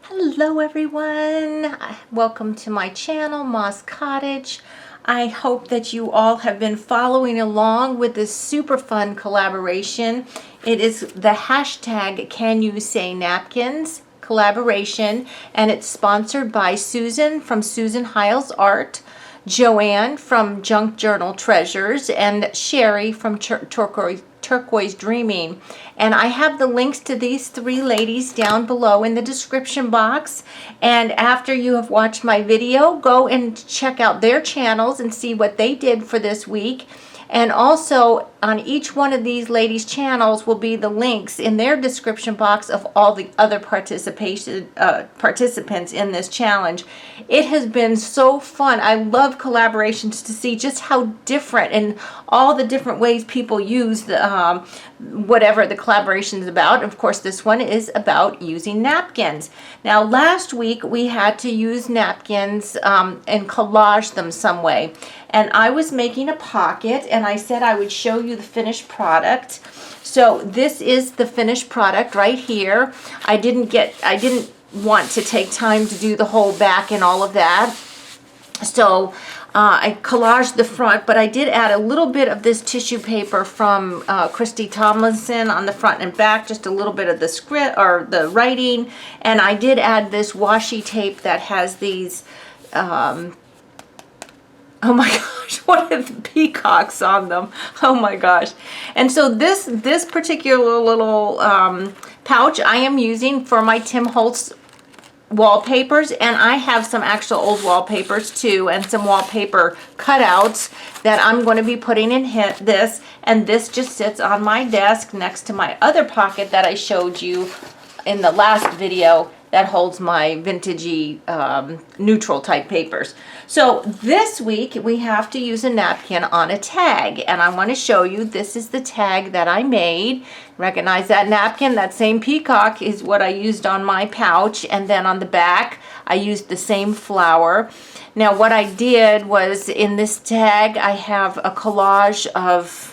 Hello everyone, welcome to my channel, Moss Cottage. I hope that you all have been following along with this super fun collaboration. It is the hashtag canyousaynapkins collaboration, and it's sponsored by Susan from Hiles Art, Joanne from Junk Journal Treasures, and Sheree from Turquoise Dreaming. And I have the links to these three ladies down below in the description box. And after you have watched my video, go and check out their channels and see what they did for this week. And also on each one of these ladies' channels will be the links in their description box of all the other participants in this challenge. It has been so fun. I love collaborations to see just how different and all the different ways people use the, whatever the collaboration is about. Of course, this one is about using napkins. Now, last week we had to use napkins and collage them some way. And I was making a pocket, and I said I would show you the finished product. So this is the finished product right here. I didn't want to take time to do the whole back and all of that. So I collaged the front, but I did add a little bit of this tissue paper from Christy Tomlinson on the front and back, just a little bit of the script or the writing. And I did add this washi tape that has these oh my gosh, what are the peacocks on them? Oh my gosh. And so this particular little pouch I am using for my Tim Holtz wallpapers, and I have some actual old wallpapers too, and some wallpaper cutouts that I'm going to be putting in this, and this just sits on my desk next to my other pocket that I showed you in the last video that holds my vintagey neutral type papers. So this week we have to use a napkin on a tag, and I want to show you, this is the tag that I made. Recognize that napkin? That same peacock is what I used on my pouch, and then on the back I used the same flower. Now what I did was, in this tag I have a collage of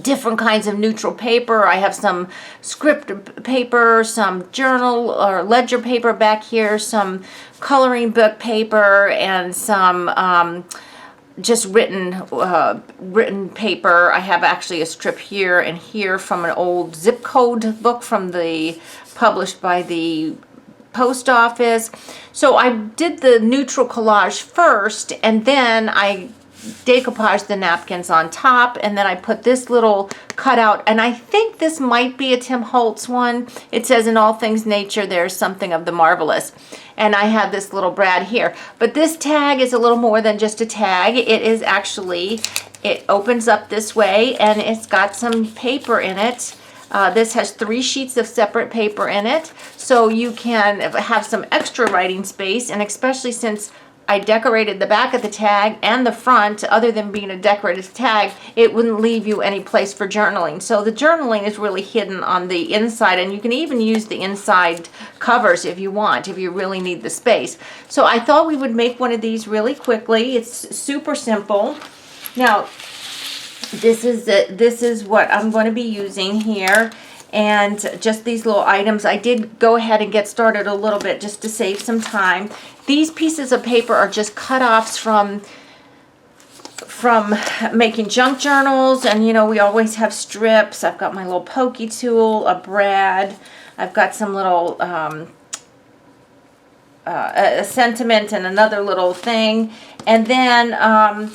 different kinds of neutral paper. I have some script paper, some journal or ledger paper back here, some coloring book paper, and some just written paper. I have actually a strip here and here from an old zip code book from published by the post office. So I did the neutral collage first, and then I decoupage the napkins on top, and then I put this little cutout, and I think this might be a Tim Holtz one. It says, "In all things nature there's something of the marvelous," and I have this little brad here. But this tag is a little more than just a tag. It is actually, it opens up this way, and it's got some paper in it. This has 3 sheets of separate paper in it, so you can have some extra writing space, and especially since I decorated the back of the tag and the front, other than being a decorated tag, it wouldn't leave you any place for journaling. So the journaling is really hidden on the inside, and you can even use the inside covers if you want, if you really need the space. So I thought we would make one of these really quickly. It's super simple. Now, this is what I'm going to be using here. And just these little items. I did go ahead and get started a little bit just to save some time. These pieces of paper are just cut-offs from making junk journals, and you know, we always have strips. I've got my little pokey tool, a brad. I've got some little a sentiment and another little thing, and then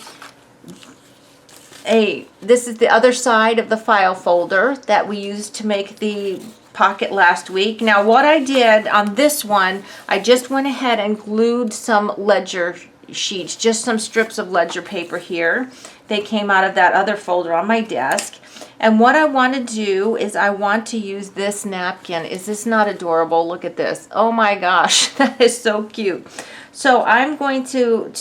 this is the other side of the file folder that we used to make the pocket last week. Now what I did on this one, I just went ahead and glued some ledger sheets, just some strips of ledger paper here. They came out of that other folder on my desk. And what I want to do is I want to use this napkin. Is this not adorable? Look at this. Oh my gosh, that is so cute. So I'm going to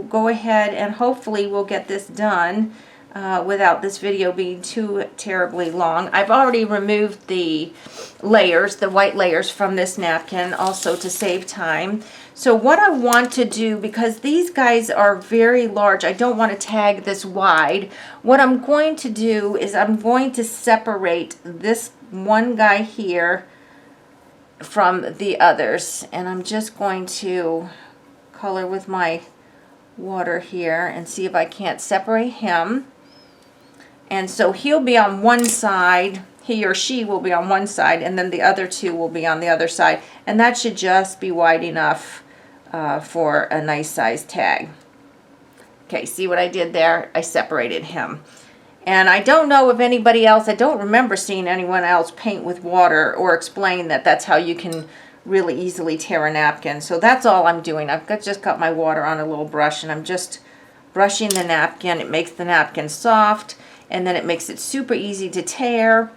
go ahead, and hopefully we'll get this done without this video being too terribly long. I've already removed the layers, the white layers from this napkin, also to save time. So what I want to do, because these guys are very large, I don't want to tag this wide. What I'm going to do is I'm going to separate this one guy here from the others. And I'm just going to color with my water here and see if I can't separate him. And so he'll be on one side, he or she will be on one side, and then the other two will be on the other side. And that should just be wide enough for a nice size tag. Okay, see what I did there? I separated him. And I don't know if anybody else, I don't remember seeing anyone else paint with water or explain that that's how you can really easily tear a napkin. So that's all I'm doing. I've just got my water on a little brush, and I'm just brushing the napkin. It makes the napkin soft, and then it makes it super easy to tear.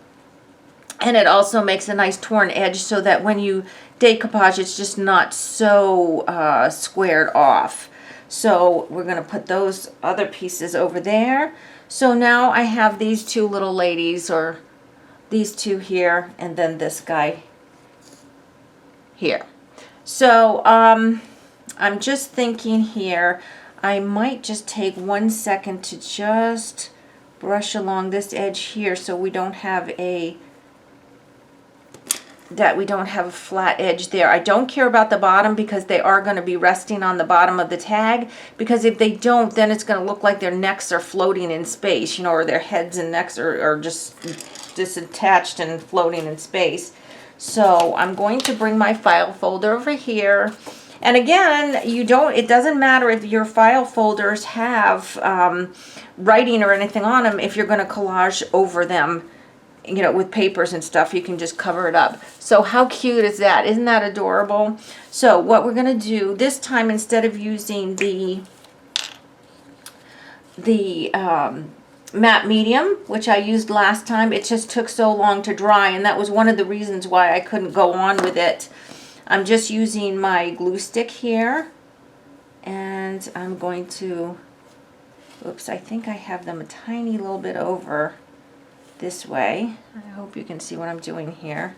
And it also makes a nice torn edge so that when you decoupage, it's just not so squared off. So we're going to put those other pieces over there. So now I have these two little ladies, or these two here, and then this guy here. So I'm just thinking here, I might just take 1 second to just brush along this edge here so we don't have a flat edge there. I don't care about the bottom because they are going to be resting on the bottom of the tag, because if they don't, then it's going to look like their necks are floating in space, you know, or their heads and necks are just disattached and floating in space. So I'm going to bring my file folder over here. And again, it doesn't matter if your file folders have writing or anything on them. If you're going to collage over them, you know, with papers and stuff, you can just cover it up. So how cute is that? Isn't that adorable? So what we're going to do this time, instead of using the matte medium, which I used last time, it just took so long to dry, and that was one of the reasons why I couldn't go on with it. I'm just using my glue stick here, and I'm going to, oops, I think I have them a tiny little bit over this way. I hope you can see what I'm doing here.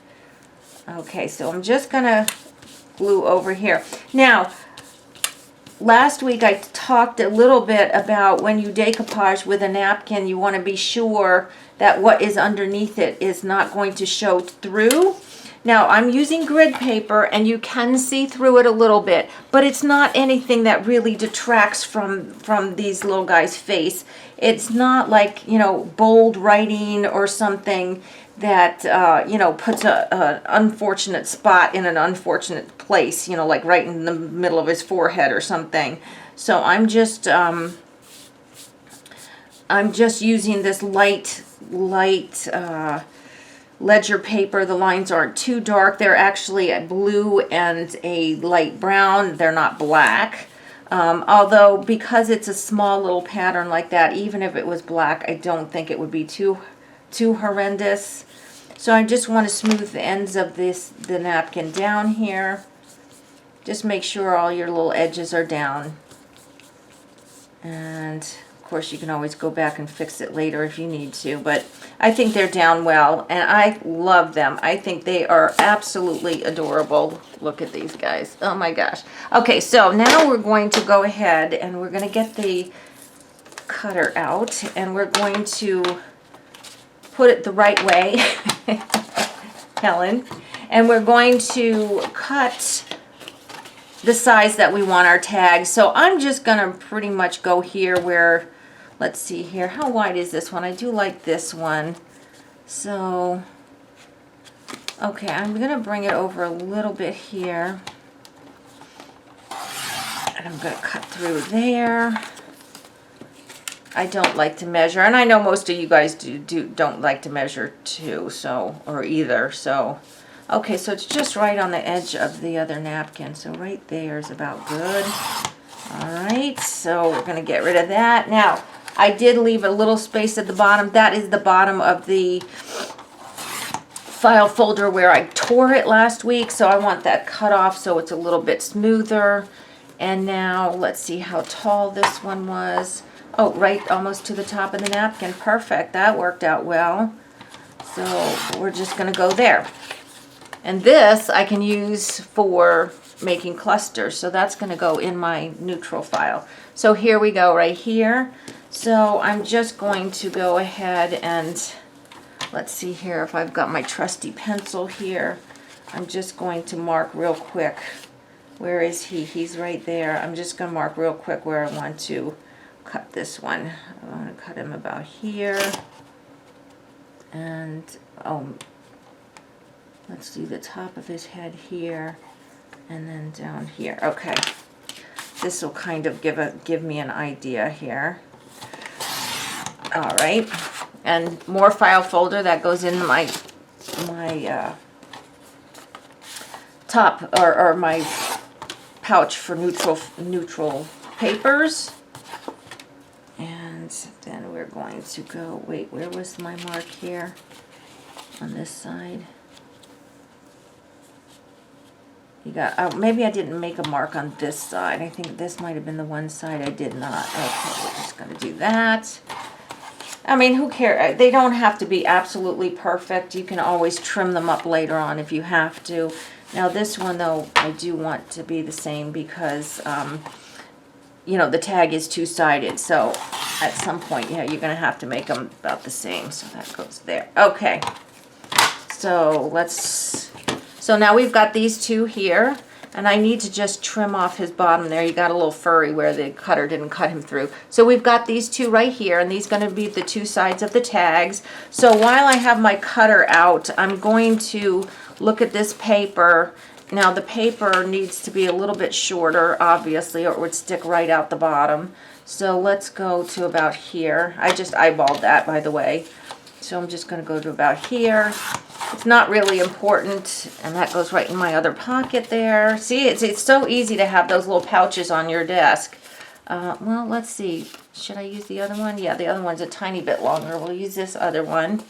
Okay, so I'm just gonna glue over here. Now, last week I talked a little bit about when you decoupage with a napkin, you want to be sure that what is underneath it is not going to show through. Now, I'm using grid paper, and you can see through it a little bit, but it's not anything that really detracts from these little guys' face. It's not like, you know, bold writing or something that, you know, puts an unfortunate spot in an unfortunate place, you know, like right in the middle of his forehead or something. So I'm just using this light ledger paper. The lines aren't too dark. They're actually a blue and a light brown. They're not black. Although because it's a small little pattern like that, even if it was black, I don't think it would be too horrendous. So I just want to smooth the ends of the napkin down here. Just make sure all your little edges are down. And of course you can always go back and fix it later if you need to, but I think they're down well, and I love them. I think they are absolutely adorable. Look at these guys. Oh my gosh. Okay, so now we're going to go ahead and we're going to get the cutter out, and we're going to put it the right way, Helen, and we're going to cut the size that we want our tag. So I'm just going to pretty much go here where, let's see here, how wide is this one? I do like this one. So, okay, I'm going to bring it over a little bit here. And I'm going to cut through there. I don't like to measure, and I know most of you guys don't like to measure too, so, or either, so. Okay, so it's just right on the edge of the other napkin, so right there is about good. All right, so we're going to get rid of that. Now, I did leave a little space at the bottom. That is the bottom of the file folder where I tore it last week, so I want that cut off so it's a little bit smoother. And now, let's see how tall this one was. Oh, right almost to the top of the napkin. Perfect, that worked out well. So we're just going to go there. And this I can use for making clusters, so that's going to go in my neutral file. So here we go right here. So I'm just going to go ahead and, let's see here if I've got my trusty pencil here. I'm just going to mark real quick. Where is he? He's right there. I'm just going to mark real quick where I want to cut this one. I want to cut him about here. And, let's do the top of his head here. And then down here. Okay. This will kind of give me an idea here. All right. And more file folder that goes in my top or my pouch for neutral papers. And then we're going to go, wait, where was my mark here on this side? You got, oh, maybe I didn't make a mark on this side. I think this might have been the one side I did not. Okay, we're just going to do that. I mean, who cares? They don't have to be absolutely perfect. You can always trim them up later on if you have to. Now this one, though, I do want to be the same because, you know, the tag is two-sided. So at some point, yeah, you're going to have to make them about the same. So that goes there. Okay. So now we've got these two here, and I need to just trim off his bottom there. You got a little furry where the cutter didn't cut him through. So we've got these two right here, and these are going to be the two sides of the tags. So while I have my cutter out, I'm going to look at this paper. Now the paper needs to be a little bit shorter, obviously, or it would stick right out the bottom. So let's go to about here. I just eyeballed that, by the way. So I'm just going to go to about here. It's not really important, and that goes right in my other pocket there. See, it's so easy to have those little pouches on your desk. Well, let's see. Should I use the other one? Yeah, the other one's a tiny bit longer. We'll use this other one.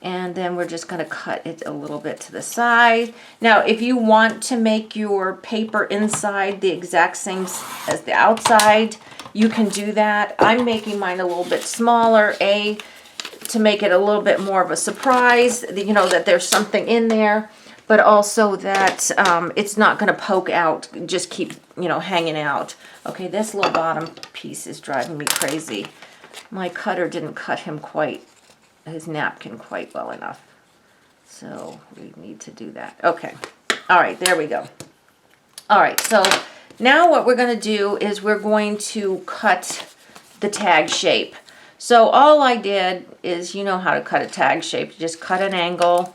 And then we're just going to cut it a little bit to the side. Now, if you want to make your paper inside the exact same as the outside, you can do that. I'm making mine a little bit smaller, to make it a little bit more of a surprise, you know, that there's something in there, but also that it's not going to poke out, just keep, you know, hanging out. Okay, this little bottom piece is driving me crazy. My cutter didn't cut his napkin quite well enough. So we need to do that. Okay. All right, there we go. All right, so now what we're going to do is we're going to cut the tag shape. So all I did is, you know how to cut a tag shape. You just cut an angle,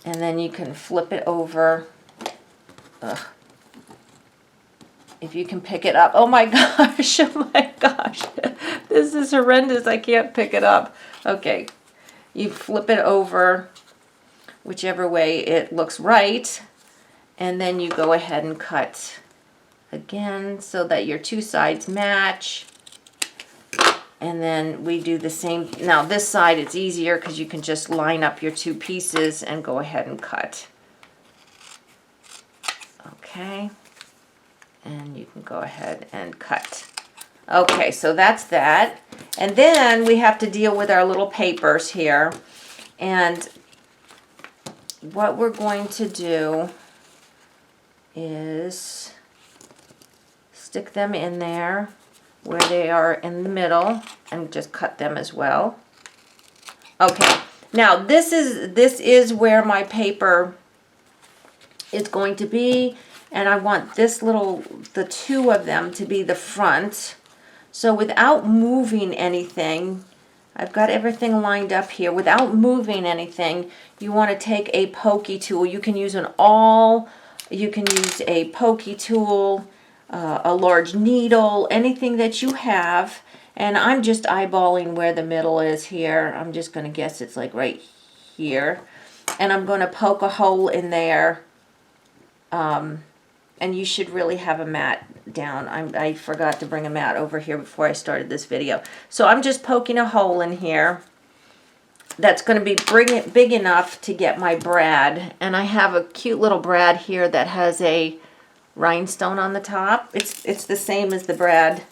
and then you can flip it over. Ugh. If you can pick it up. Oh my gosh, oh my gosh. This is horrendous. I can't pick it up. Okay, you flip it over whichever way it looks right, and then you go ahead and cut again so that your two sides match. And then we do the same. Now this side it's easier because you can just line up your two pieces and go ahead and cut. Okay. And you can go ahead and cut. Okay, so that's that. And then we have to deal with our little papers here. And what we're going to do is stick them in there where they are in the middle and just cut them as well. Okay, now this is where my paper is going to be, and I want the two of them to be the front. So without moving anything, I've got everything lined up here. Without moving anything, you want to take a pokey tool. You can use an awl, you can use a pokey tool, a large needle, anything that you have. And I'm just eyeballing where the middle is here. I'm just going to guess it's like right here. And I'm going to poke a hole in there. And you should really have a mat down. I forgot to bring a mat over here before I started this video. So I'm just poking a hole in here. That's going to be big enough to get my brad. And I have a cute little brad here that has a rhinestone on the top. It's the same as the brad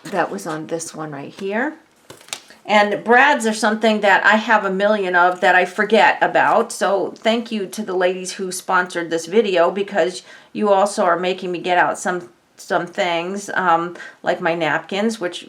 that was on this one right here. And brads are something that I have a million of that I forget about. So thank you to the ladies who sponsored this video, because you also are making me get out some things like my napkins, which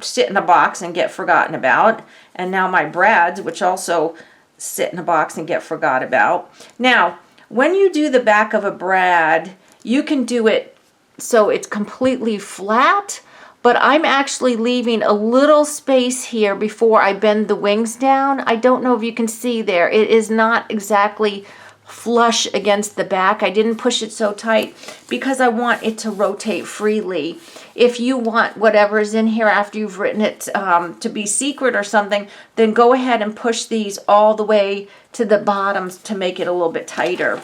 sit in a box and get forgotten about, and now my brads, which also sit in a box and get forgot about. Now when you do the back of a brad, you can do it so it's completely flat, but I'm actually leaving a little space here before I bend the wings down. I don't know if you can see there. It is not exactly flush against the back. I didn't push it so tight because I want it to rotate freely. If you want whatever's in here after you've written it to be secret or something, then go ahead and push these all the way to the bottoms to make it a little bit tighter.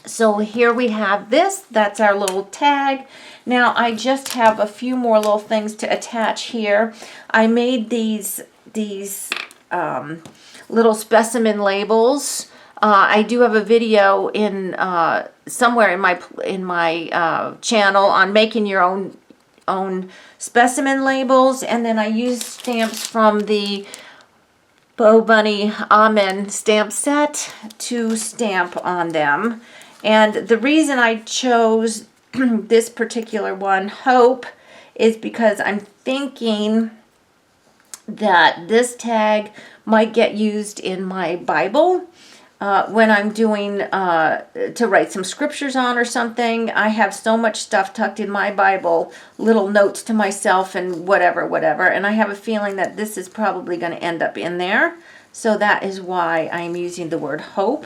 So here we have this. That's our little tag. Now I just have a few more little things to attach here. I made these little specimen labels. I do have a video in somewhere in my channel on making your own specimen labels, and then I used stamps from the Bo Bunny Amen stamp set to stamp on them. And the reason I chose this particular one, Hope, is because I'm thinking that this tag might get used in my Bible. When I'm doing to write some scriptures on or something. I have so much stuff tucked in my Bible, little notes to myself and whatever, and I have a feeling that this is probably going to end up in there. So that is why I'm using the word hope,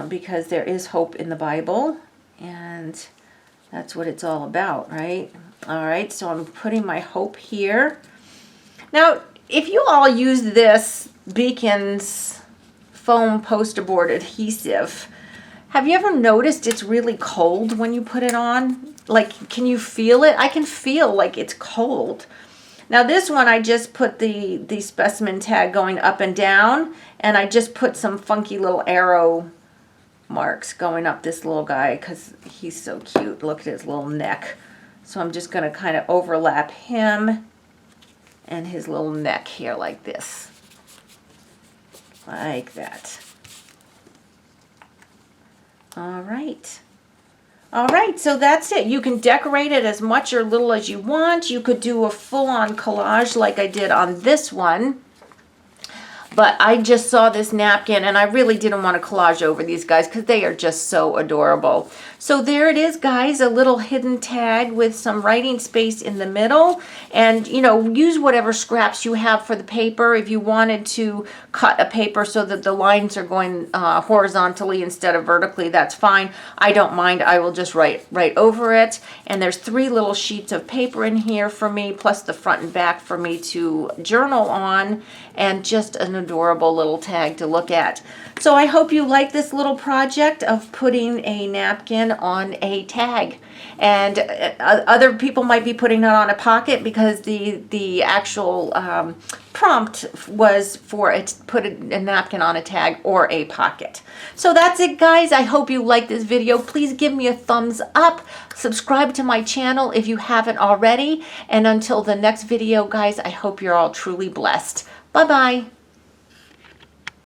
because there is hope in the Bible, and that's what it's all about, right? All right, so I'm putting my hope here. Now, if you all use this Beacons foam poster board adhesive, have you ever noticed it's really cold when you put it on? Like, can you feel it? I can feel like it's cold. Now this one, I just put the specimen tag going up and down, and I just put some funky little arrow marks going up this little guy because he's so cute. Look at his little neck. So I'm just going to kind of overlap him and his little neck here like this. Like that. All right. All right, so that's it. You can decorate it as much or little as you want. You could do a full-on collage like I did on this one. But I just saw this napkin, and I really didn't want to collage over these guys because they are just so adorable. So there it is, guys, a little hidden tag with some writing space in the middle. And, you know, use whatever scraps you have for the paper. If you wanted to cut a paper so that the lines are going horizontally instead of vertically, that's fine. I don't mind. I will just write over it. And there's 3 little sheets of paper in here for me, plus the front and back for me to journal on, and just an adorable little tag to look at. So I hope you like this little project of putting a napkin on a tag. And other people might be putting it on a pocket because the actual prompt was for it to put a napkin on a tag or a pocket. So that's it, guys. I hope you like this video. Please give me a thumbs up. Subscribe to my channel if you haven't already. And until the next video, guys, I hope you're all truly blessed. Bye-bye.